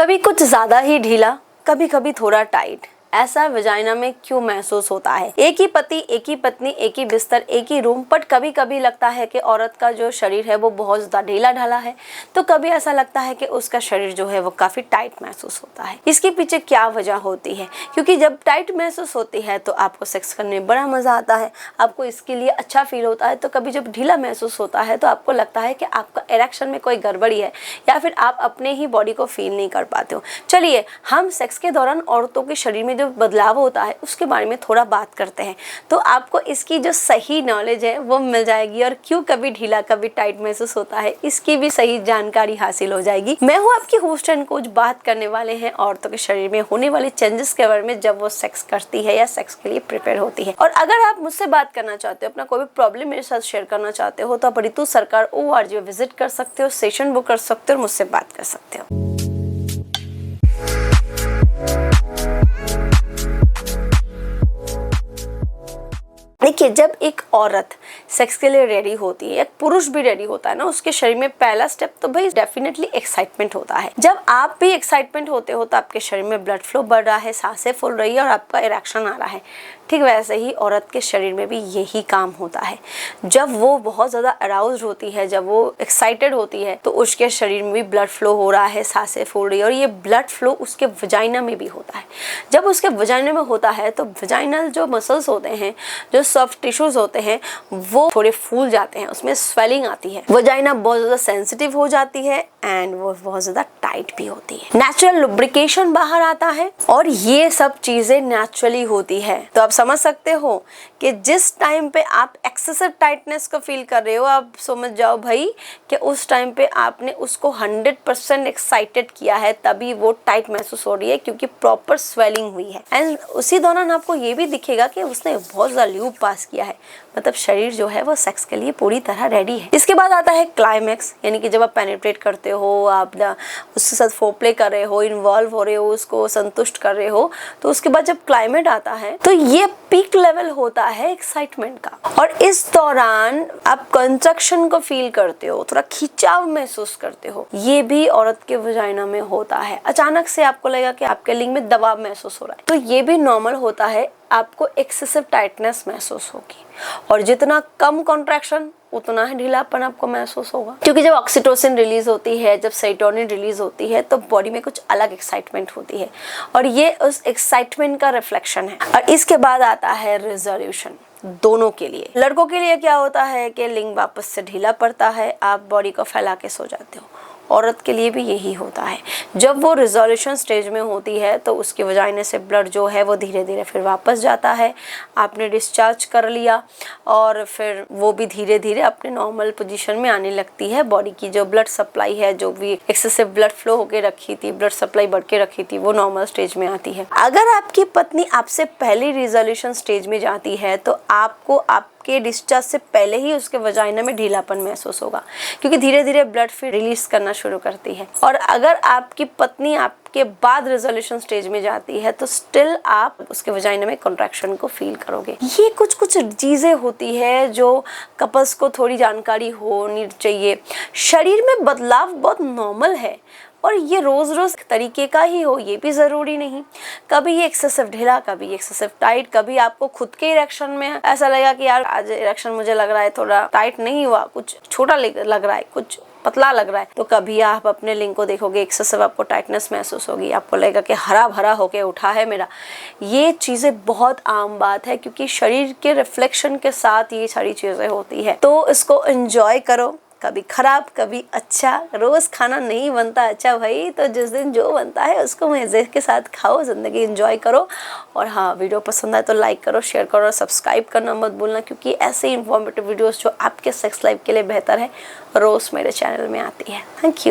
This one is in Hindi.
कभी कुछ ज्यादा ही ढीला, कभी कभी थोड़ा टाइट, ऐसा वजाइना में क्यों महसूस होता है? एक ही पति, एक ही पत्नी, एक ही बिस्तर, एक ही रूम, बट कभी कभी लगता है कि औरत का जो शरीर है वो बहुत ज्यादा ढीला ढाला है, तो कभी ऐसा लगता है कि उसका शरीर जो है वो काफी टाइट महसूस होता है। इसके पीछे क्या वजह होती है? क्योंकि जब टाइट महसूस होती है तो आपको सेक्स करने में बड़ा मजा आता है, आपको इसके लिए अच्छा फील होता है। तो कभी जब ढीला महसूस होता है तो आपको लगता है कि आपका इरेक्शन में कोई गड़बड़ी है या फिर आप अपने ही बॉडी को फील नहीं कर पाते हो। चलिए हम सेक्स के दौरान औरतों के शरीर में जो बदलाव होता है उसके बारे में थोड़ा बात करते हैं, तो आपको इसकी जो सही नॉलेज है वो मिल जाएगी और क्यों कभी ढीला कभी टाइट महसूस होता है इसकी भी सही जानकारी हासिल हो जाएगी। मैं हूँ आपकी होस्ट एंड कोच। बात करने वाले हैं औरतों के शरीर में होने वाले चेंजेस के बारे में जब वो सेक्स करती है या सेक्स के लिए प्रिपेयर होती है। और अगर आप मुझसे बात करना चाहते हो, अपना कोई भी प्रॉब्लम मेरे साथ शेयर करना चाहते हो, तो आप ऋतु सरकार ORG विजिट कर सकते हो, सेशन बुक कर सकते हो और मुझसे बात कर सकते हो। देखिए, जब एक औरत सेक्स के लिए रेडी होती है, एक पुरुष भी रेडी होता है ना, उसके शरीर में पहला स्टेप तो भाई डेफिनेटली एक्साइटमेंट होता है। जब आप भी एक्साइटमेंट होते हो तो आपके शरीर में ब्लड फ्लो बढ़ रहा है, सांसें फूल रही है और आपका इरेक्शन आ रहा है। ठीक वैसे ही औरत के शरीर में भी यही काम होता है। जब वो बहुत ज़्यादा अराउज्ड होती है, जब वो एक्साइटेड होती है, तो उसके शरीर में भी ब्लड फ्लो हो रहा है, सांसें फूल रही है और ये ब्लड फ्लो उसके वजाइना में भी होता है। जब उसके वजाइना में होता है तो वजाइनल जो मसल्स होते हैं, जो सॉफ्ट टिश्यूज होते हैं, वो थोड़े फूल जाते हैं, उसमें स्वेलिंग आती है, वजाइना बहुत ज़्यादा सेंसिटिव हो जाती है एंड वो बहुत ज़्यादा टाइट भी होती है। नेचुरल लुब्रिकेशन बाहर आता है और ये सब चीज़ें नेचुरली होती है। तो आप समझ सकते हो कि जिस टाइम पे आप एक्सेसिव टाइटनेस को फील कर रहे हो, आप समझ जाओ भाई कि उस टाइम पे आपने उसको 100% एक्साइटेड किया है, तभी वो टाइट महसूस हो रही है क्योंकि प्रॉपर स्वेलिंग हुई है। एंड उसी दौरान आपको ये भी दिखेगा कि उसने बहुत ज़्यादा ल्यूब पास किया है, मतलब शरीर जो है वो सेक्स के लिए पूरी तरह रेडी है। इसके बाद आता है क्लाइमैक्स, यानी कि जब आप पेनिट्रेट करते हो, आप उसके साथ फोरप्ले कर रहे हो, इन्वॉल्व हो रहे हो, उसको संतुष्ट कर रहे हो, तो उसके बाद जब क्लाइमेट आता है तो ये पीक लेवल होता है एक्साइटमेंट का। और इस दौरान आप कंट्रक्शन को फील करते हो, थोड़ा खिंचाव महसूस करते हो। ये भी औरत के वजाइना में होता है। अचानक से आपको लगेगा कि आपके लिंग में दबाव महसूस हो रहा है, तो ये भी नॉर्मल होता है। आपको एक्सेसिव टाइटनेस महसूस होगी और जितना कम कॉन्ट्रैक्शन उतना ही ढीलापन आपको महसूस होगा, क्योंकि जब ऑक्सीटोसिन रिलीज होती है, जब सेरोटोनिन रिलीज होती है, तो बॉडी में कुछ अलग एक्साइटमेंट होती है और ये उस एक्साइटमेंट का रिफ्लेक्शन है। और इसके बाद आता है रिजोल्यूशन। दोनों के लिए, लड़कों के लिए क्या होता है कि लिंग वापस से ढीला पड़ता है, आप बॉडी को फैला के सो जाते हो। औरत के लिए भी यही होता है। जब वो रिजोल्यूशन स्टेज में होती है तो उसकी वजाइना से ब्लड जो है वो धीरे धीरे फिर वापस जाता है, आपने डिस्चार्ज कर लिया और फिर वो भी धीरे धीरे अपने नॉर्मल पोजीशन में आने लगती है। बॉडी की जो ब्लड सप्लाई है, जो भी एक्सेसिव ब्लड फ्लो होके रखी थी, ब्लड सप्लाई बढ़ के रखी थी, वो नॉर्मल स्टेज में आती है। अगर आपकी पत्नी आपसे पहले रिजोल्यूशन स्टेज में जाती है तो आपको आपके डिस्चार्ज से पहले ही उसके वजाइना में ढीलापन महसूस होगा, क्योंकि धीरे धीरे ब्लड फिर रिलीज करना शुरू करती है। और अगर आपकी पत्नी आपके बाद रिजोल्यूशन स्टेज में जाती है तो स्टिल आप उसके वजाइना में कॉन्ट्रैक्शन को फील करोगे। ये कुछ चीजें होती है जो कपल्स को थोड़ी जानकारी होनी चाहिए। शरीर में बदलाव बहुत नॉर्मल है और ये रोज रोज तरीके का ही हो ये भी जरूरी नहीं। कभी ये एक्सेसिव ढीला, कभी एक्सेसिव टाइट, कभी आपको खुद के इरेक्शन में ऐसा लगा कि यार आज इरेक्शन मुझे लग रहा है थोड़ा टाइट नहीं हुआ, कुछ छोटा लग रहा है, कुछ पतला लग रहा है, तो कभी आप अपने लिंग को देखोगे एक्सेसिव आपको टाइटनेस महसूस होगी, आपको लगेगा कि हरा भरा होके उठा है मेरा। ये चीजें बहुत आम बात है क्योंकि शरीर के रिफ्लेक्शन के साथ ये सारी चीजें होती है। तो इसको एंजॉय करो, कभी खराब कभी अच्छा। रोज खाना नहीं बनता अच्छा भाई, तो जिस दिन जो बनता है उसको मजे के साथ खाओ, जिंदगी एंजॉय करो। और हाँ, वीडियो पसंद आए तो लाइक करो, शेयर करो और सब्सक्राइब करना मत भूलना, क्योंकि ऐसे इंफॉर्मेटिव वीडियोस जो आपके सेक्स लाइफ के लिए बेहतर है रोज मेरे चैनल में आती है। Thank you.